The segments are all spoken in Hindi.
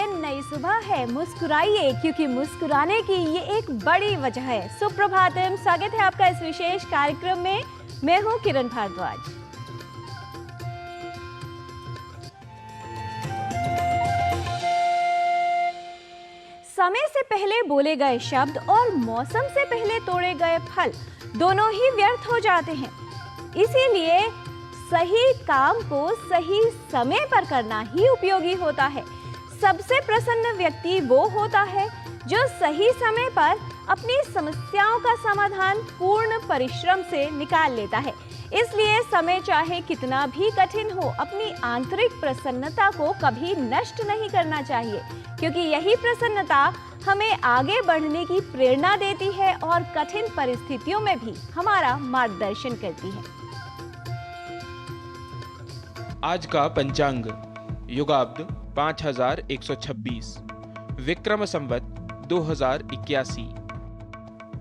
दिन, नई सुबह है। मुस्कुराइए क्योंकि मुस्कुराने की ये एक बड़ी वजह है। सुप्रभातम, स्वागत है आपका इस विशेष कार्यक्रम में। मैं हूं किरण भारद्वाज। समय से पहले बोले गए शब्द और मौसम से पहले तोड़े गए फल दोनों ही व्यर्थ हो जाते हैं। इसीलिए सही काम को सही समय पर करना ही उपयोगी होता है। सबसे प्रसन्न व्यक्ति वो होता है जो सही समय पर अपनी समस्याओं का समाधान पूर्ण परिश्रम से निकाल लेता है। इसलिए समय चाहे कितना भी कठिन हो, अपनी आंतरिक प्रसन्नता को कभी नष्ट नहीं करना चाहिए, क्योंकि यही प्रसन्नता हमें आगे बढ़ने की प्रेरणा देती है और कठिन परिस्थितियों में भी हमारा मार्गदर्शन करती है। आज का पंचांग युगाब्द 5126, विक्रम संवत 2081,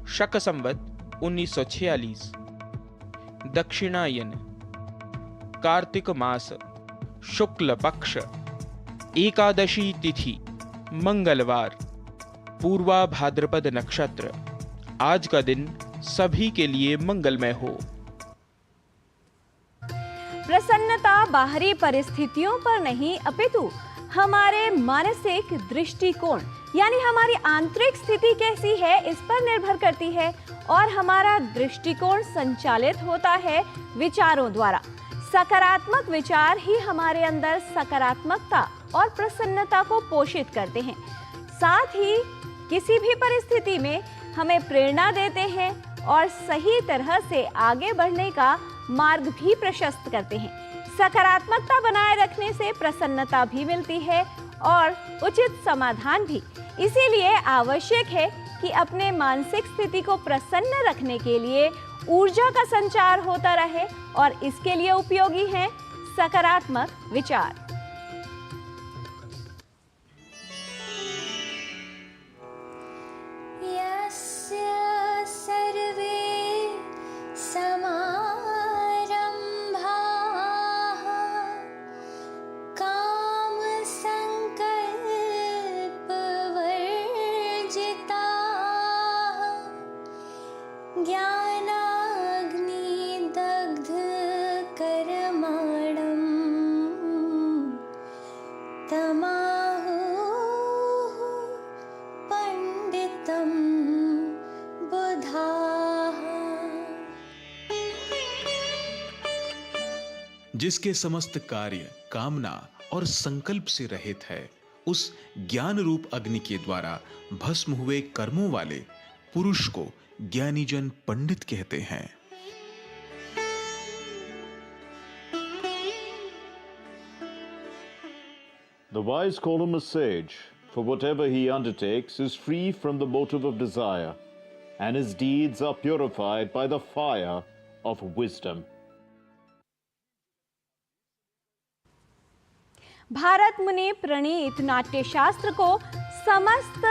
शक संवत 1946, दक्षिणायन, कार्तिक मास, शुक्ल पक्ष, एकादशी तिथि, मंगलवार, पूर्वा भाद्रपद नक्षत्र। आज का दिन सभी के लिए मंगलमय हो। प्रसन्नता बाहरी परिस्थितियों पर नहीं, अपितु हमारे मानसिक दृष्टिकोण यानी हमारी आंतरिक स्थिति कैसी है इस पर निर्भर करती है, और हमारा दृष्टिकोण संचालित होता है विचारों द्वारा। सकारात्मक विचार ही हमारे अंदर सकारात्मकता और प्रसन्नता को पोषित करते हैं, साथ ही किसी भी परिस्थिति में हमें प्रेरणा देते हैं और सही तरह से आगे बढ़ने का मार्ग भी प्रशस्त करते हैं। सकारात्मकता बनाए रखने से प्रसन्नता भी मिलती है और उचित समाधान भी। इसीलिए आवश्यक है कि अपने मानसिक स्थिति को प्रसन्न रखने के लिए ऊर्जा का संचार होता रहे, और इसके लिए उपयोगी हैं सकारात्मक विचार। जिसके समस्त कार्य कामना और संकल्प से रहित है, उस ज्ञान रूप अग्नि के द्वारा भस्म हुए कर्मों वाले पुरुष को ज्ञानी जन पंडित कहते हैं। The wise call him a sage, for whatever he undertakes is free from the motive of desire, and his deeds are purified by the fire of wisdom. Bharat मुनि प्रणीत नाट्य शास्त्र को समस्त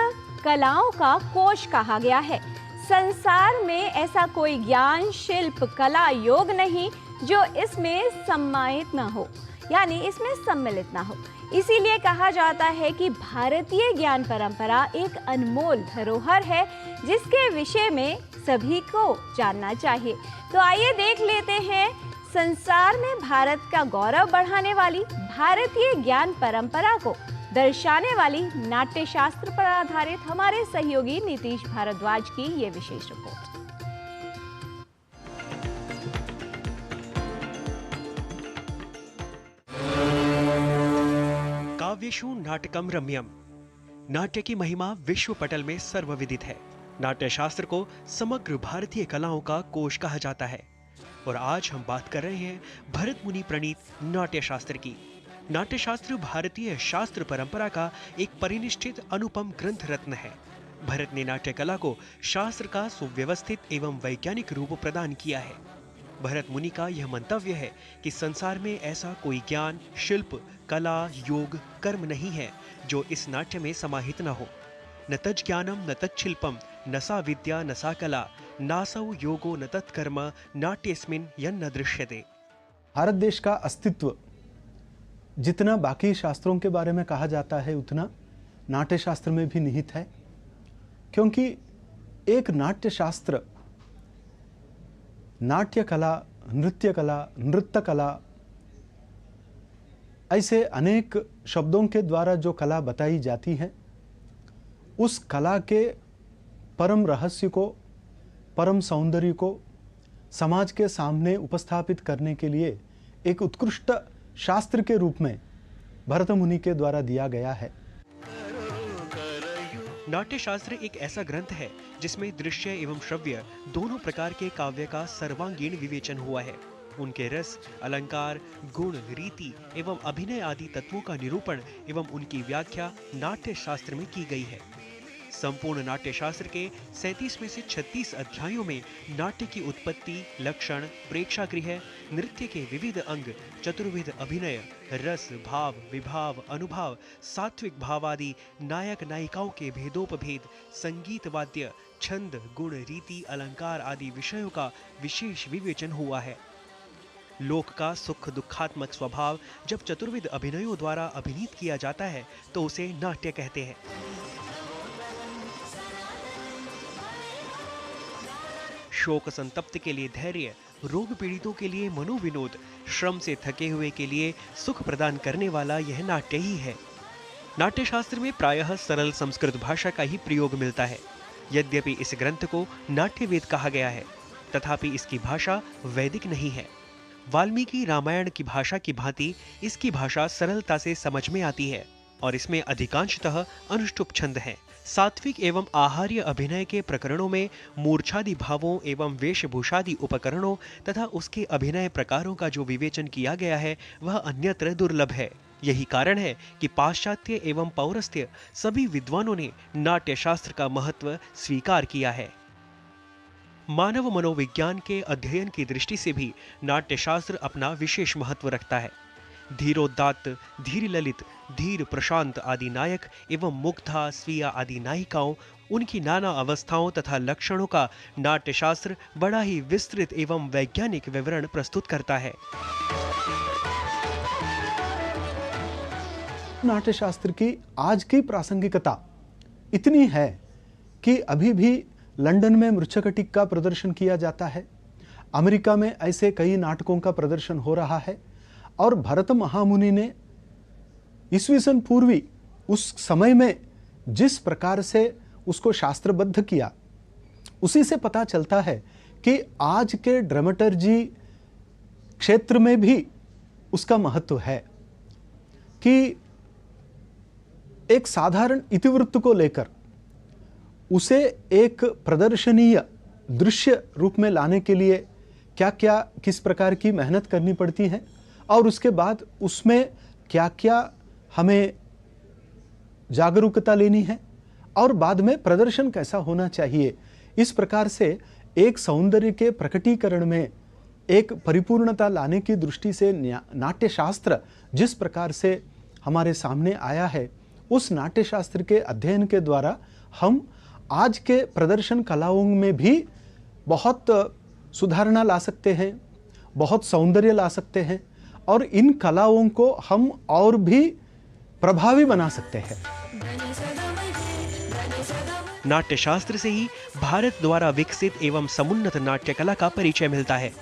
कलाओं का कोश कहा गया है। संसार में ऐसा कोई ज्ञान, शिल्प, कला, योग नहीं जो इसमें सम्मानित न हो, यानी इसमें सम्मिलित न हो। इसीलिए कहा जाता है कि भारतीय ज्ञान परंपरा एक अनमोल धरोहर है, जिसके विषय में सभी को जानना चाहिए। तो आइए देख लेते हैं संसार में भारत का गौरव बढ़ाने वाली भारतीय ज्ञान परंपरा को दर्शाने वाली नाट्य शास्त्र पर आधारित हमारे सहयोगी नीतीश भारद्वाज की ये विशेष रिपोर्ट। काव्येषु नाटकम रम्यम। नाट्य की महिमा विश्व पटल में सर्वविदित है। नाट्य शास्त्र को समग्र भारतीय कलाओं का कोश कहा जाता है, और आज हम बात कर रहे हैं भरत मुनि प्रणीत नाट्य शास्त्र की। नाट्य शास्त्र भारतीय शास्त्र परंपरा का एक परिनिष्ठित अनुपम ग्रंथ रत्न है। भरत ने नाट्य कला को शास्त्र का सुव्यवस्थित एवं वैज्ञानिक रूप प्रदान किया है। भरत मुनि का यह मंतव्य है कि संसार में ऐसा कोई ज्ञान, शिल्प, कला, योग, कर्म नहीं है जो इस नाट्य में समाहित न हो। न तज्ज्ञानम न तच्छिल्पम न सा विद्या न सा कला नासौ योगो न तत्कर्म नाट्यस्मिन् यन्न दृश्यते। भारत देश का अस्तित्व जितना बाकी शास्त्रों के बारे में कहा जाता है उतना नाट्यशास्त्र में भी निहित है, क्योंकि एक नाट्यशास्त्र नाट्य कला, नृत्य कला, नृत्य कला, ऐसे अनेक शब्दों के द्वारा जो कला बताई जाती है, उस कला के परम रहस्य को, परम सौंदर्य को समाज के सामने उपस्थापित करने के लिए एक उत्कृष्ट शास्त्र के रूप में भरत मुनि के द्वारा दिया गया है। नाट्य शास्त्र एक ऐसा ग्रंथ है जिसमें दृश्य एवं श्रव्य दोनों प्रकार के काव्य का सर्वांगीण विवेचन हुआ है। उनके रस, अलंकार, गुण, रीति एवं अभिनय आदि तत्वों का निरूपण एवं उनकी व्याख्या नाट्य शास्त्र में की गई है। संपूर्ण नाट्य शास्त्र के 37 में से 36 अध्यायों में नाट्य की उत्पत्ति, लक्षण, प्रेक्षागृह, नृत्य के विविध अंग, चतुर्विध अभिनय, रस, भाव, विभाव, अनुभाव, सात्विक भाव आदि, नायक नायिकाओं के भेदोपभेद, संगीत, वाद्य, छंद, गुण, रीति, अलंकार आदि विषयों का विशेष विवेचन हुआ है। लोक का सुख दुखात्मक स्वभाव जब चतुर्विध अभिनयों द्वारा अभिनीत किया जाता है तो उसे नाट्य कहते हैं। शोक संतप्त के लिए धैर्य, रोग पीड़ितों के लिए मनोविनोद, श्रम से थके हुए के लिए सुख प्रदान करने वाला यह नाट्य ही है। नाट्य शास्त्र में प्रायः सरल संस्कृत भाषा का ही प्रयोग मिलता है। यद्यपि इस ग्रंथ को नाट्यवेद कहा गया है, तथापि इसकी भाषा वैदिक नहीं है। वाल्मीकि रामायण की भाषा की भांति इसकी भाषा सरलता से समझ में आती है और इसमें अधिकांशतः अनुष्टुप छंद हैं। सात्विक एवं आहार्य अभिनय के प्रकरणों में मूर्छादि भावों एवं वेशभूषादि उपकरणों तथा उसके अभिनय प्रकारों का जो विवेचन किया गया है वह अन्यत्र दुर्लभ है। यही कारण है कि पाश्चात्य एवं पौरस्त्य सभी विद्वानों ने नाट्य शास्त्र का महत्व स्वीकार किया है। मानव मनोविज्ञान के अध्ययन की दृष्टि से भी नाट्य शास्त्र अपना विशेष महत्व रखता है। धीरोदात्त, धीर ललित, धीर प्रशांत आदि नायक एवं मुग्धा, स्वीया आदि नायिकाओं, उनकी नाना अवस्थाओं तथा लक्षणों का नाट्य शास्त्र बड़ा ही विस्तृत एवं वैज्ञानिक विवरण प्रस्तुत करता है। नाट्य शास्त्र की आज की प्रासंगिकता इतनी है कि अभी भी लंदन में मृच्छकटिक का प्रदर्शन किया जाता है, अमेरिका में ऐसे कई नाटकों का प्रदर्शन हो रहा है और भरत महामुनि ने ईस्वीसन पूर्वी उस समय में जिस प्रकार से उसको शास्त्रबद्ध किया, उसी से पता चलता है कि आज के ड्रामेटर्जी क्षेत्र में भी उसका महत्व है कि एक साधारण इतिवृत्त को लेकर उसे एक प्रदर्शनीय दृश्य रूप में लाने के लिए क्या क्या किस प्रकार की मेहनत करनी पड़ती है और उसके बाद उसमें क्या क्या हमें जागरूकता लेनी है और बाद में प्रदर्शन कैसा होना चाहिए। इस प्रकार से एक सौंदर्य के प्रकटीकरण में एक परिपूर्णता लाने की दृष्टि से नाट्य शास्त्र जिस प्रकार से हमारे सामने आया है, उस नाट्य शास्त्र के अध्ययन के द्वारा हम आज के प्रदर्शन कलाओं में भी बहुत सुधारणा ला सकते हैं, बहुत सौंदर्य ला सकते हैं और इन कलाओं को हम और भी प्रभावी बना सकते हैं। नाट्य शास्त्र से ही भारत द्वारा विकसित एवं समुन्नत नाट्य कला का परिचय मिलता है।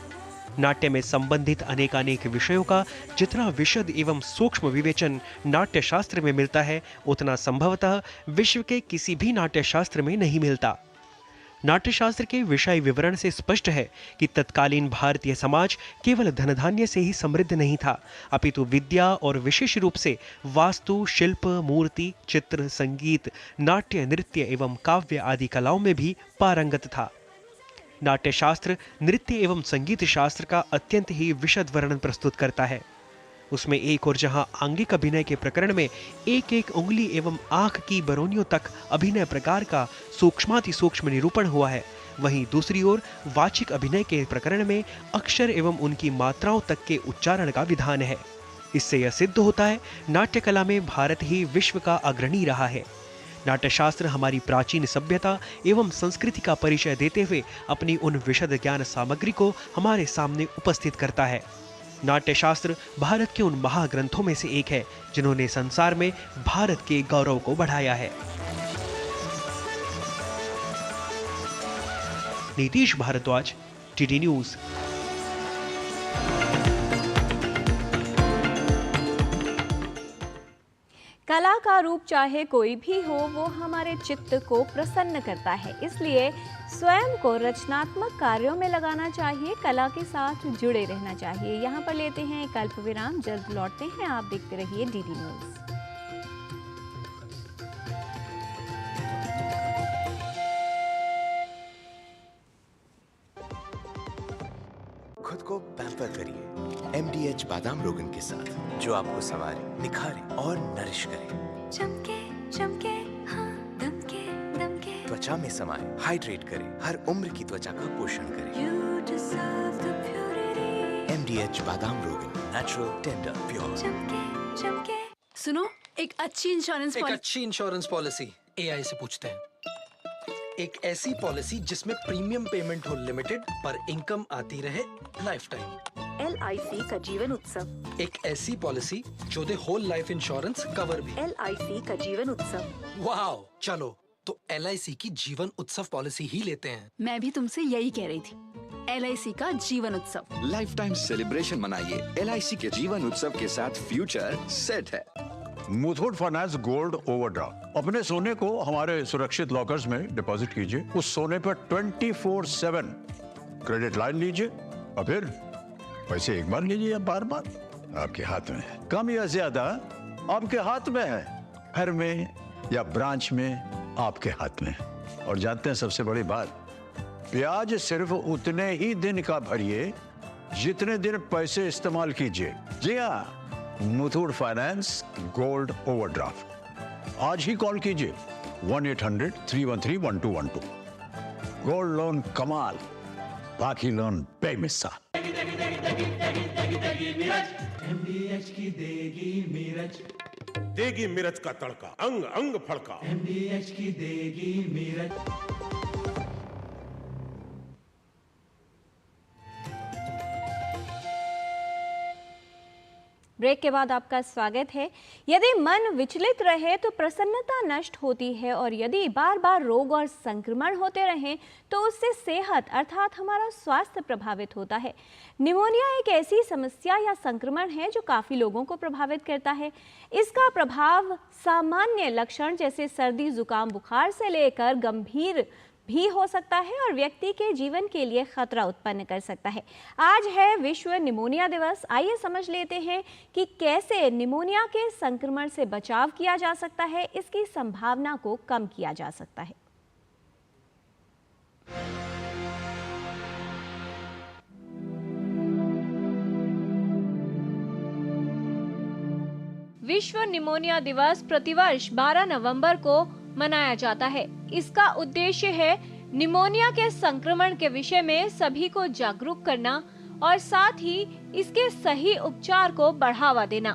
नाट्य में संबंधित अनेकानेक विषयों का जितना विशद एवं सूक्ष्म विवेचन नाट्य शास्त्र में मिलता है, उतना संभवतः विश्व के किसी भी नाट्य शास्त्र में नहीं मिलता। नाट्य शास्त्र के विषय विवरण से स्पष्ट है कि तत्कालीन भारतीय समाज केवल धन धान्य से ही समृद्ध नहीं था, अपितु विद्या और विशेष रूप से वास्तु, शिल्प, मूर्ति, चित्र, संगीत, नाट्य, नृत्य एवं काव्य आदि कलाओं में भी पारंगत था। नाट्य शास्त्र नृत्य एवं संगीत शास्त्र का अत्यंत ही विशद वर्णन प्रस्तुत करता है। उसमें एक और जहां आंगिक अभिनय के प्रकरण में एक एक उंगली एवं आंख की बरौनियों तक अभिनय प्रकार का सूक्ष्माति सूक्ष्म निरूपण हुआ है, वहीं दूसरी ओर वाचिक अभिनय के प्रकरण में अक्षर एवं उनकी मात्राओं तक के उच्चारण का विधान है। इससे यह सिद्ध होता है नाट्य कला में भारत ही विश्व का अग्रणी रहा है। नाट्य शास्त्र हमारी प्राचीन सभ्यता एवं संस्कृति का परिचय देते हुए अपनी उन विशद ज्ञान सामग्री को हमारे सामने उपस्थित करता है। नाट्यशास्त्र भारत के उन महाग्रंथों में से एक है जिन्होंने संसार में भारत के गौरव को बढ़ाया है। Nitish Bharadwaj, TD news. कला का रूप चाहे कोई भी हो, वो हमारे चित्त को प्रसन्न करता है। इसलिए स्वयं को रचनात्मक कार्यों में लगाना चाहिए, कला के साथ जुड़े रहना चाहिए। यहाँ पर लेते हैं एक अल्प विराम, जल्द लौटते हैं। आप देखते रहिए डीडी न्यूज। खुद को पैम्पर करिए MDH बादाम रोगन के साथ, जो आपको संवारे, निखारे और नरिश करे। चमके चमके हाँ, दमके दमके, त्वचा में समाए, हाइड्रेट करे, हर उम्र की त्वचा का पोषण करे। You deserve the purity. MDH बादाम रोगन, नेचुरल, टेंडर, प्योर। चमके चमके। सुनो, एक अच्छी इंश्योरेंस एक अच्छी इंश्योरेंस पॉलिसी AI से पूछते हैं। एक ऐसी पॉलिसी जिसमें प्रीमियम पेमेंट हो लिमिटेड पर इनकम आती रहे लाइफ टाइम। LIC का जीवन उत्सव। एक ऐसी पॉलिसी जो दे होल लाइफ इंश्योरेंस कवर भी। LIC का जीवन उत्सव। वाओ, चलो तो LIC की जीवन उत्सव पॉलिसी ही लेते हैं। मैं भी तुमसे यही कह रही थी, LIC का जीवन उत्सव। लाइफ टाइम सेलिब्रेशन मनाइए LIC के जीवन उत्सव के साथ, फ्यूचर सेट है। Muthoot finance gold overdraft. अपने सोने को हमारे सुरक्षित लॉकर्स में डिपॉजिट कीजिए। उस सोने पर 24/7 क्रेडिट लाइन लीजिए और फिर पैसे एक बार लीजिए या बार बार, आपके हाथ में है। कम या ज्यादा आपके हाथ में है, घर में या ब्रांच में आपके हाथ में है। और जानते हैं सबसे बड़ी बात, ब्याज सिर्फ उतने ही दिन का भरिए जितने दिन पैसे इस्तेमाल कीजिए। जी हाँ, मुथूट फाइनेंस गोल्ड ओवरड्राफ्ट। आज ही कॉल कीजिए 1-800-313-1212। गोल्ड लोन कमाल, बाकी लोन बेमिसाल। MDH की देगी मिर्च, देगी मिर्च का तड़का, अंग अंग फड़का। MDH की देगी मिर्च। ब्रेक के बाद आपका स्वागत है। यदि मन विचलित रहे तो प्रसन्नता नष्ट होती है, और यदि बार बार रोग और संक्रमण होते रहें तो उससे सेहत अर्थात हमारा स्वास्थ्य प्रभावित होता है। निमोनिया एक ऐसी समस्या या संक्रमण है जो काफ़ी लोगों को प्रभावित करता है। इसका प्रभाव सामान्य लक्षण जैसे सर्दी, जुकाम, बुखार से लेकर गंभीर भी हो सकता है और व्यक्ति के जीवन के लिए खतरा उत्पन्न कर सकता है। आज है विश्व निमोनिया दिवस। आइए समझ लेते हैं कि कैसे निमोनिया के संक्रमण से बचाव किया जा सकता है, इसकी संभावना को कम किया जा सकता है। विश्व निमोनिया दिवस प्रतिवर्ष 12 नवंबर को मनाया जाता है। इसका उद्देश्य है निमोनिया के संक्रमण के विषय में सभी को जागरूक करना और साथ ही इसके सही उपचार को बढ़ावा देना।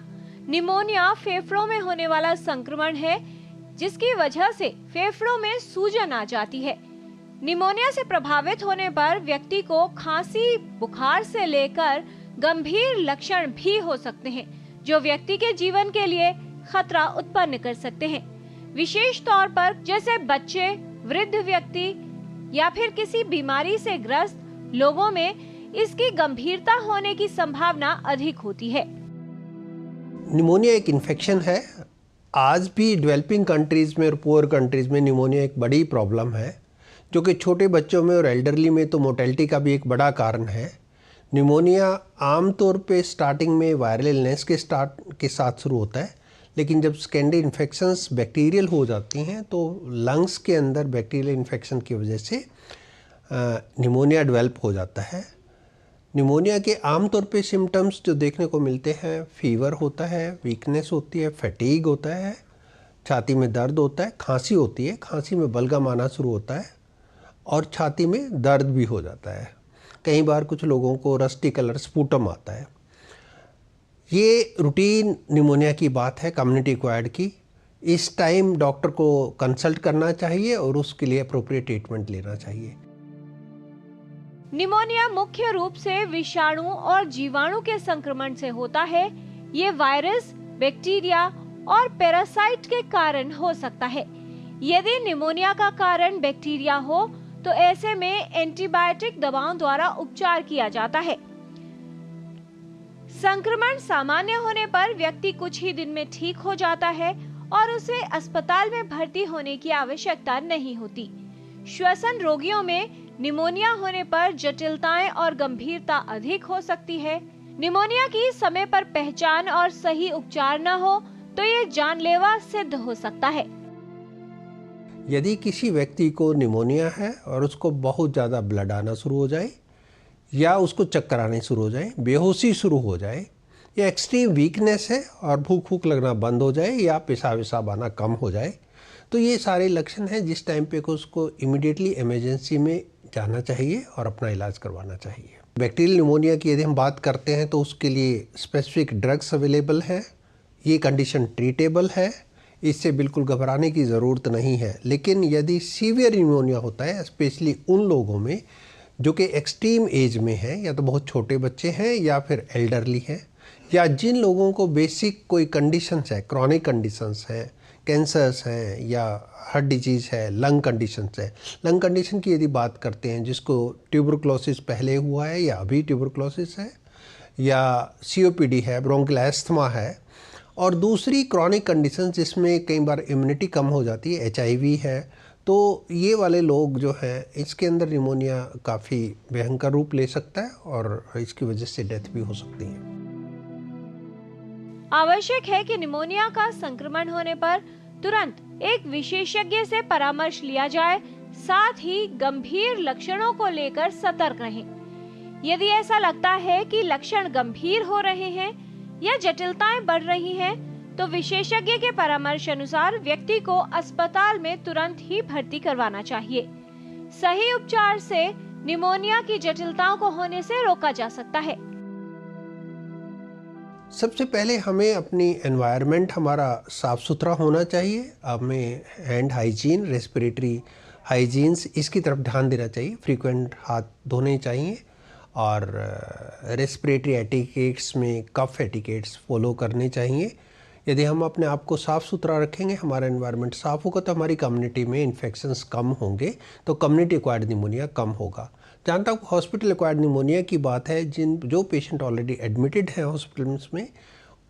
निमोनिया फेफड़ों में होने वाला संक्रमण है जिसकी वजह से फेफड़ों में सूजन आ जाती है। निमोनिया से प्रभावित होने पर व्यक्ति को खांसी, बुखार से लेकर गंभीर लक्षण भी हो सकते हैं जो व्यक्ति के जीवन के लिए खतरा उत्पन्न कर सकते हैं। विशेष तौर पर जैसे बच्चे, वृद्ध व्यक्ति या फिर किसी बीमारी से ग्रस्त लोगों में इसकी गंभीरता होने की संभावना अधिक होती है। निमोनिया एक इन्फेक्शन है। आज भी डेवलपिंग कंट्रीज में और पुअर कंट्रीज में निमोनिया एक बड़ी प्रॉब्लम है, जो कि छोटे बच्चों में और एल्डरली में तो मोर्टेलिटी का भी एक बड़ा कारण है। निमोनिया आमतौर पे स्टार्टिंग में वायरल इलनेस के साथ शुरू होता है, लेकिन जब सेकेंडरी इन्फेक्शंस बैक्टीरियल हो जाती हैं तो लंग्स के अंदर बैक्टीरियल इन्फेक्शन की वजह से निमोनिया डेवलप हो जाता है। निमोनिया के आमतौर पे सिम्टम्स जो देखने को मिलते हैं, फीवर होता है, वीकनेस होती है, फैटीग होता है, छाती में दर्द होता है, खांसी होती है, खांसी में बलगम आना शुरू होता है और छाती में दर्द भी हो जाता है। कई बार कुछ लोगों को रस्टी कलर स्पूटम आता है। ये रूटीन निमोनिया की बात है, कम्युनिटी एक्वायर्ड की। इस टाइम डॉक्टर को कंसल्ट करना चाहिए और उसके लिए अप्रोप्रिएट ट्रीटमेंट लेना चाहिए। निमोनिया मुख्य रूप से विषाणु और जीवाणु के संक्रमण से होता है। ये वायरस, बैक्टीरिया और पैरासाइट के कारण हो सकता है। यदि निमोनिया का कारण बैक्टीरिया हो तो ऐसे में एंटीबायोटिक दवाओं द्वारा उपचार किया जाता है। संक्रमण सामान्य होने पर व्यक्ति कुछ ही दिन में ठीक हो जाता है और उसे अस्पताल में भर्ती होने की आवश्यकता नहीं होती। श्वसन रोगियों में निमोनिया होने पर जटिलताएं और गंभीरता अधिक हो सकती है। निमोनिया की समय पर पहचान और सही उपचार न हो तो ये जानलेवा सिद्ध हो सकता है। यदि किसी व्यक्ति को निमोनिया है और उसको बहुत ज़्यादा ब्लड आना शुरू हो जाए या उसको चक्कर आने शुरू हो जाए, बेहोशी शुरू हो जाए या एक्सट्रीम वीकनेस है और भूख लगना बंद हो जाए या पेशाब आना कम हो जाए, तो ये सारे लक्षण हैं जिस टाइम पे को उसको इमीडिएटली इमरजेंसी में जाना चाहिए और अपना इलाज करवाना चाहिए। बैक्टीरियल निमोनिया की यदि हम बात करते हैं तो उसके लिए स्पेसिफिक ड्रग्स अवेलेबल है। ये कंडीशन ट्रीटेबल है, इससे बिल्कुल घबराने की ज़रूरत नहीं है। लेकिन यदि सीवियर निमोनिया होता है, स्पेशली उन लोगों में जो कि एक्सट्रीम एज में है, या तो बहुत छोटे बच्चे हैं या फिर एल्डरली हैं, या जिन लोगों को बेसिक कोई कंडीशंस है, क्रॉनिक कंडीशंस हैं, कैंसर्स हैं या हार्ट डिजीज़ है, लंग कंडीशंस है। लंग कंडीशन की यदि बात करते हैं जिसको ट्यूबरक्लोसिस पहले हुआ है या अभी ट्यूबरक्लोसिस है, या COPD है, ब्रोंकियल एस्थमा है, और दूसरी क्रॉनिक कंडीशन जिसमें कई बार इम्यूनिटी कम हो जाती है, HIV है, तो ये वाले लोग जो हैं इसके अंदर निमोनिया काफ़ी भयंकर रूप ले सकता है और इसकी वजह से डेथ भी हो सकती है। आवश्यक है कि निमोनिया का संक्रमण होने पर तुरंत एक विशेषज्ञ से परामर्श लिया जाए, साथ ही गंभीर लक्षणों को लेकर सतर्क रहें। यदि ऐसा लगता है कि लक्षण गंभीर हो रहे हैं या जटिलताएं बढ़ रही हैं, तो विशेषज्ञ के परामर्श अनुसार व्यक्ति को अस्पताल में तुरंत ही भर्ती करवाना चाहिए। सही उपचार से निमोनिया की जटिलताओं को होने से रोका जा सकता है। सबसे पहले हमें अपनी एनवायरनमेंट हमारा साफ़ सुथरा होना चाहिए। हमें हैंड हाइजीन, रेस्पिरेटरी हाइजीन्स, इसकी तरफ ध्यान देना चाहिए। फ्रीक्वेंट हाथ धोने चाहिए और रेस्पिरेटरी एटिकेट्स में कफ एटिकेट्स फॉलो करने चाहिए। यदि हम अपने आप को साफ़ सुथरा रखेंगे, हमारा एनवायरनमेंट साफ़ होगा, तो हमारी कम्युनिटी में इन्फेक्शंस कम होंगे, तो कम्युनिटी एक्वायर्ड निमोनिया कम होगा। जहाँ तक हॉस्पिटल एक्वायर्ड निमोनिया की बात है, जो पेशेंट ऑलरेडी एडमिटेड हैं हॉस्पिटल्स में,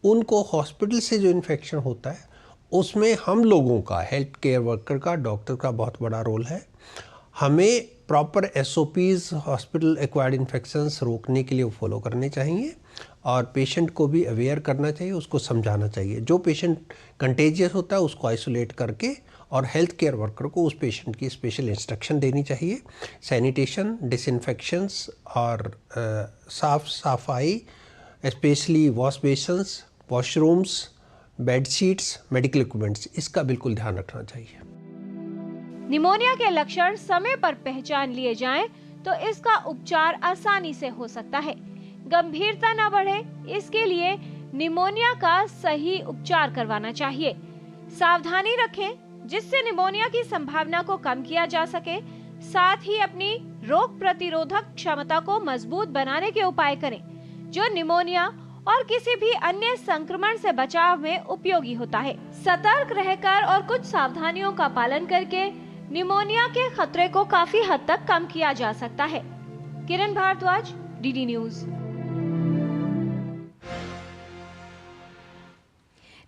उनको हॉस्पिटल से जो इन्फेक्शन होता है उसमें हम लोगों का, हेल्थ केयर वर्कर का, डॉक्टर का बहुत बड़ा रोल है। हमें proper SOPs hospital acquired infections रोकने के लिए फॉलो करने चाहिए और पेशेंट को भी अवेयर करना चाहिए, उसको समझाना चाहिए। जो पेशेंट कंटेजियस होता है उसको आइसोलेट करके और हेल्थ केयर वर्कर को उस पेशेंट की स्पेशल इंस्ट्रक्शन देनी चाहिए। सैनिटेशन, डिसइंफेक्शंस और साफ सफाई, specially wash basins, washrooms, bedsheets, medical equipments, इसका बिल्कुल ध्यान रखना चाहिए। निमोनिया के लक्षण समय पर पहचान लिए जाएं तो इसका उपचार आसानी से हो सकता है। गंभीरता न बढ़े, इसके लिए निमोनिया का सही उपचार करवाना चाहिए। सावधानी रखें जिससे निमोनिया की संभावना को कम किया जा सके। साथ ही अपनी रोग प्रतिरोधक क्षमता को मजबूत बनाने के उपाय करें, जो निमोनिया और किसी भी अन्य संक्रमण से बचाव में उपयोगी होता है। सतर्क रहकर और कुछ सावधानियों का पालन करके निमोनिया के खतरे को काफी हद तक कम किया जा सकता है। किरण भारद्वाज, DD न्यूज।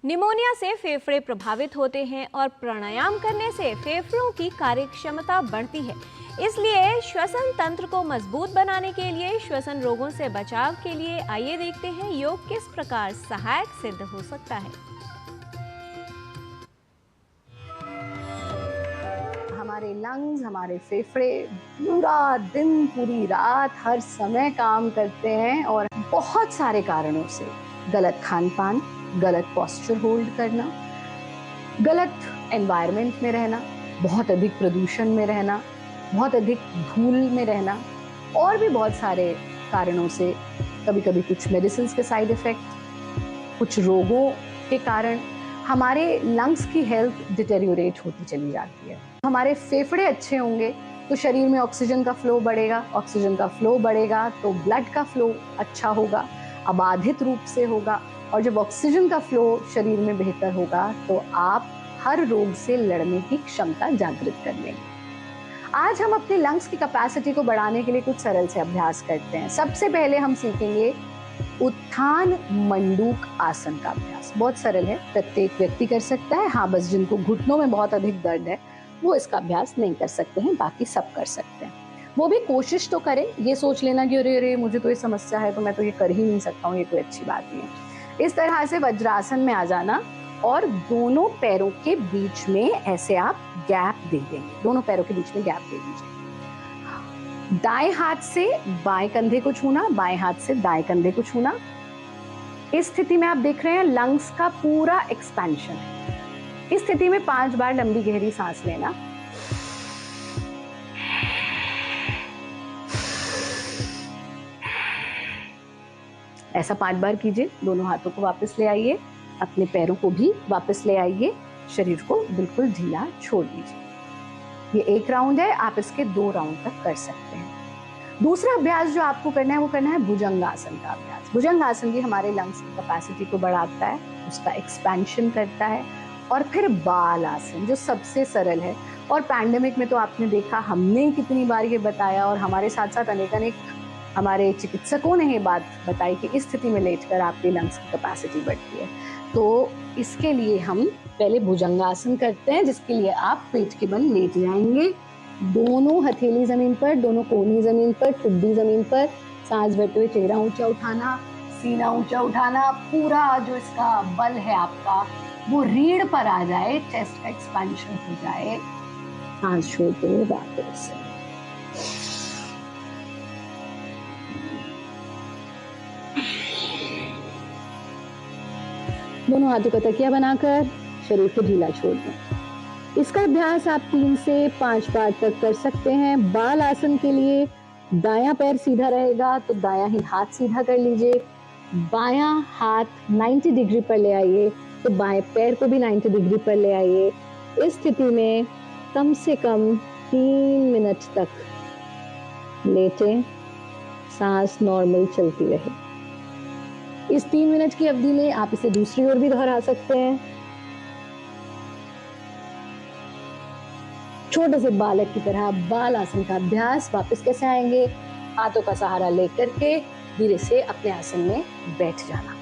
निमोनिया से फेफड़े प्रभावित होते हैं और प्राणायाम करने से फेफड़ों की कार्यक्षमता बढ़ती है। इसलिए श्वसन तंत्र को मजबूत बनाने के लिए, श्वसन रोगों से बचाव के लिए आइए देखते हैं योग किस प्रकार सहायक सिद्ध हो सकता है। हमारे लंग्स, हमारे फेफड़े पूरा दिन, पूरी रात, हर समय काम करते हैं और बहुत सारे कारणों से, गलत खान पान, गलत पोस्चर होल्ड करना, गलत एनवायरनमेंट में रहना, बहुत अधिक प्रदूषण में रहना, बहुत अधिक धूल में रहना, और भी बहुत सारे कारणों से, कभी कभी कुछ मेडिसिन के साइड इफेक्ट, कुछ रोगों के कारण हमारे लंग्स की हेल्थ डिटेरियोरेट होती चली जाती है। हमारे फेफड़े अच्छे होंगे तो शरीर में ऑक्सीजन का फ्लो बढ़ेगा, ऑक्सीजन का फ्लो बढ़ेगा तो ब्लड का फ्लो अच्छा होगा, अबाधित रूप से होगा, और जब ऑक्सीजन का फ्लो शरीर में बेहतर होगा तो आप हर रोग से लड़ने की क्षमता जागृत कर लेंगे। आज हम अपने लंग्स की कैपेसिटी को बढ़ाने के लिए कुछ सरल से अभ्यास करते हैं। सबसे पहले हम सीखेंगे उत्थान मंडूक आसन का अभ्यास। बहुत सरल है, प्रत्येक व्यक्ति कर सकता है। हाँ, बस जिनको घुटनों में बहुत अधिक दर्द है वो इसका अभ्यास नहीं कर सकते हैं, बाकी सब कर सकते हैं। वो भी कोशिश तो करें, ये सोच लेना कि अरे अरे मुझे तो ये समस्या है तो मैं तो ये कर ही नहीं सकता हूँ, ये कोई अच्छी बात नहीं है। इस तरह से वज्रासन में आ जाना और दोनों पैरों के बीच में ऐसे आप गैप दे देंगे, दोनों पैरों के बीच में गैप दे दीजिए। दाएं हाथ से बाएं कंधे को छूना, बाएं हाथ से दाएं कंधे को छूना। इस स्थिति में आप देख रहे हैं लंग्स का पूरा एक्सपेंशन है। इस स्थिति में 5 बार लंबी गहरी सांस लेना। ऐसा 5 बार कीजिए। दोनों हाथों को वापस ले आइए, अपने पैरों को भी वापस ले आइए, शरीर को बिल्कुल ढीला छोड़ दीजिए। ये 1 राउंड है, आप इसके 2 राउंड तक कर सकते हैं। दूसरा अभ्यास जो आपको करना है वो करना है भुजंगासन का अभ्यास। भुजंगासन भी हमारे लंग्स की कैपेसिटी को बढ़ाता है, उसका एक्सपेंशन करता है। और फिर बाल आसन जो सबसे सरल है, और पैंडेमिक में तो आपने देखा हमने कितनी बार ये बताया, और हमारे साथ साथ अनेक हमारे चिकित्सकों ने ये बात बताई कि इस स्थिति में लेटकर आपकी लंग्स की कैपेसिटी बढ़ती है। तो इसके लिए हम पहले भुजंगासन करते हैं, जिसके लिए आप पेट के बल लेट जाएंगे, दोनों हथेली जमीन पर, दोनों कोहनी जमीन पर, ठुड्डी जमीन पर, सांस भरते हुए चेहरा ऊंचा उठाना, सीना ऊंचा उठाना, पूरा जो इसका बल है आपका वो रीढ़ पर आ जाए, चेस्ट का एक्सपेंशन हो जाए। सांस छोड़ते हुए वापस दोनों हाथों का तकिया बनाकर शरीर को ढीला छोड़ दें। इसका अभ्यास आप 3 से 5 बार तक कर सकते हैं। बाल आसन के लिए दायां पैर सीधा रहेगा तो दायां ही हाथ सीधा कर लीजिए, बायां हाथ 90 डिग्री पर ले आइए तो बाएं पैर को भी 90 डिग्री पर ले आइए। इस स्थिति में कम से कम 3 मिनट तक लेटें, सांस नॉर्मल चलती रहे। इस 3 मिनट की अवधि में आप इसे दूसरी ओर भी दोहरा सकते हैं। छोटे से बालक की तरह बाल आसन का अभ्यास। वापस कैसे आएंगे? हाथों का सहारा लेकर के धीरे से अपने आसन में बैठ जाना।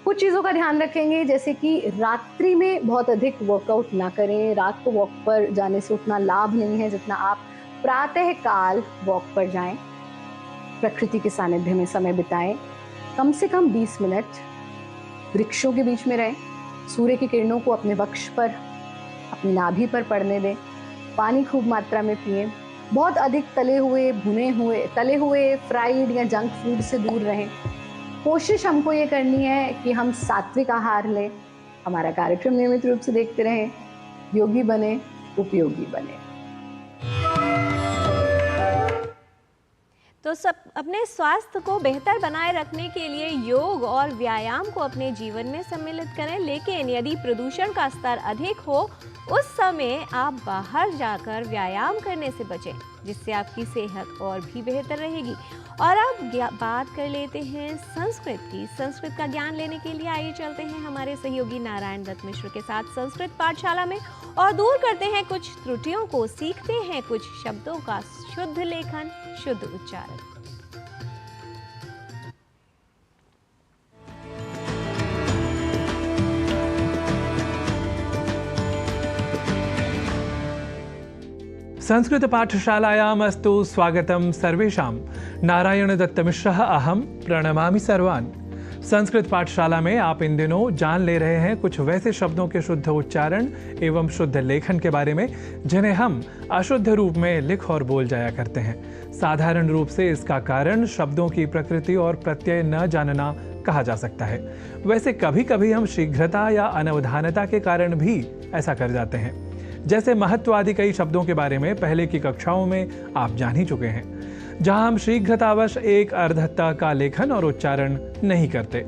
कुछ चीजों का ध्यान रखेंगे, जैसे कि रात्रि में बहुत अधिक वर्कआउट ना करें। रात को वॉक पर जाने से उतना लाभ नहीं है जितना आप प्रातः काल वॉक पर जाएं, प्रकृति के सानिध्य में समय बिताएं। कम से कम 20 मिनट वृक्षों के बीच में रहें, सूर्य की किरणों को अपने वक्ष पर, अपनी नाभि पर पड़ने दें। पानी खूब मात्रा में पिएं। बहुत अधिक तले हुए फ्राइड या जंक फूड से दूर रहें। कोशिश हमको ये करनी है कि हम सात्विक आहार लें। हमारा कार्यक्रम नियमित रूप से देखते रहें। योगी बने, उपयोगी बने। तो सब अपने स्वास्थ्य को बेहतर बनाए रखने के लिए योग और व्यायाम को अपने जीवन में सम्मिलित करें, लेकिन यदि प्रदूषण का स्तर अधिक हो उस समय आप बाहर जाकर व्यायाम करने से बचें, जिससे आपकी सेहत और भी बेहतर रहेगी। और अब बात कर लेते हैं संस्कृत की। संस्कृत का ज्ञान लेने के लिए आइए चलते हैं हमारे सहयोगी नारायण दत्त मिश्र के साथ संस्कृत पाठशाला में और दूर करते हैं कुछ त्रुटियों को, सीखते हैं कुछ शब्दों का शुद्ध लेखन, शुद्ध उच्चारण। संस्कृत पाठशालायाम् अस्तु स्वागतं सर्वेषां। नारायण दत्त मिश्रः अहं प्रणमामि सर्वान्। संस्कृत पाठशाला में आप इन दिनों जान ले रहे हैं कुछ वैसे शब्दों के शुद्ध उच्चारण एवं शुद्ध लेखन के बारे में जिन्हें हम अशुद्ध रूप में लिख और बोल जाया करते हैं। साधारण रूप से इसका कारण शब्दों की प्रकृति और प्रत्यय न जानना कहा जा सकता है। वैसे कभी कभी हम शीघ्रता या अनवधानता के कारण भी ऐसा कर जाते हैं। जैसे महत्व आदि कई शब्दों के बारे में पहले की कक्षाओं में आप जान ही चुके हैं, जहां हम शीघ्रतावश एक अर्धता का लेखन और उच्चारण नहीं करते।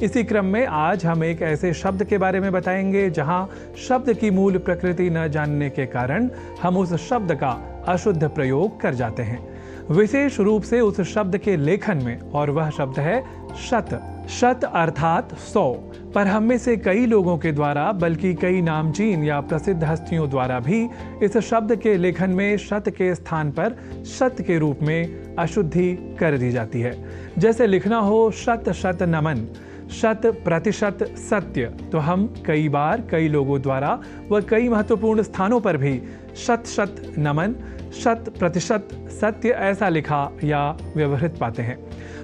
इसी क्रम में आज हम एक ऐसे शब्द के बारे में बताएंगे जहां शब्द की मूल प्रकृति न जानने के कारण हम उस शब्द का अशुद्ध प्रयोग कर जाते हैं, विशेष रूप से उस शब्द के लेखन में, और वह शब्द है शत। शत अर्थात 100, पर हम में से कई लोगों के द्वारा, बल्कि कई नामचीन या प्रसिद्ध हस्तियों द्वारा भी इस शब्द के लेखन में शत के स्थान पर शत के रूप में अशुद्धि कर दी जाती है। जैसे लिखना हो शत शत नमन, शत प्रतिशत सत्य, तो हम कई बार कई लोगों द्वारा व कई महत्वपूर्ण स्थानों पर भी शत शत नमन, शत प्रतिशत सत्य ऐसा लिखा या व्यवहृत पाते हैं।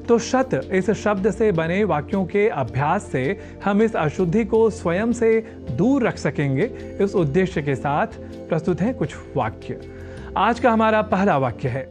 तो शत इस शब्द से बने वाक्यों के अभ्यास से हम इस अशुद्धि को स्वयं से दूर रख सकेंगे। इस उद्देश्य के साथ प्रस्तुत हैं कुछ वाक्य। आज का हमारा पहला वाक्य है,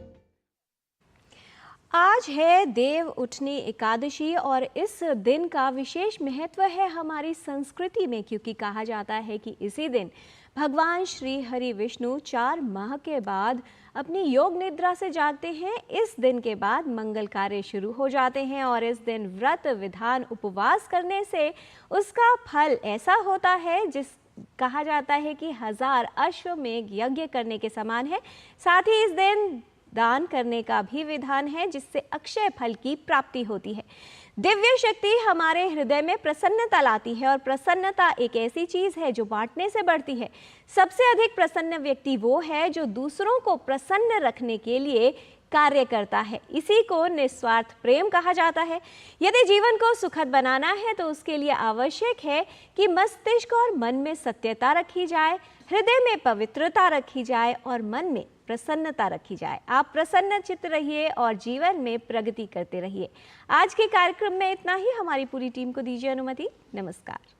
आज है देव उठनी एकादशी और इस दिन का विशेष महत्व है हमारी संस्कृति में, क्योंकि कहा जाता है कि इसी दिन भगवान श्री हरि विष्णु 4 माह के बाद अपनी योग निद्रा से जागते हैं। इस दिन के बाद मंगल कार्य शुरू हो जाते हैं और इस दिन व्रत विधान उपवास करने से उसका फल ऐसा होता है जिस कहा जाता है कि 1000 अश्वमेध यज्ञ करने के समान है। साथ ही इस दिन दान करने का भी विधान है जिससे अक्षय फल की प्राप्ति होती है। दिव्य शक्ति हमारे हृदय में प्रसन्नता लाती है और प्रसन्नता एक ऐसी चीज है जो बांटने से बढ़ती है। सबसे अधिक प्रसन्न व्यक्ति वो है जो दूसरों को प्रसन्न रखने के लिए कार्य करता है। इसी को निस्वार्थ प्रेम कहा जाता है। यदि जीवन को सुखद बनाना है तो उसके लिए आवश्यक है कि मस्तिष्क और मन में सत्यता रखी जाए, हृदय में पवित्रता रखी जाए और मन में प्रसन्नता रखी जाए। आप प्रसन्न चित्त रहिए और जीवन में प्रगति करते रहिए। आज के कार्यक्रम में इतना ही। हमारी पूरी टीम को दीजिए अनुमति। नमस्कार।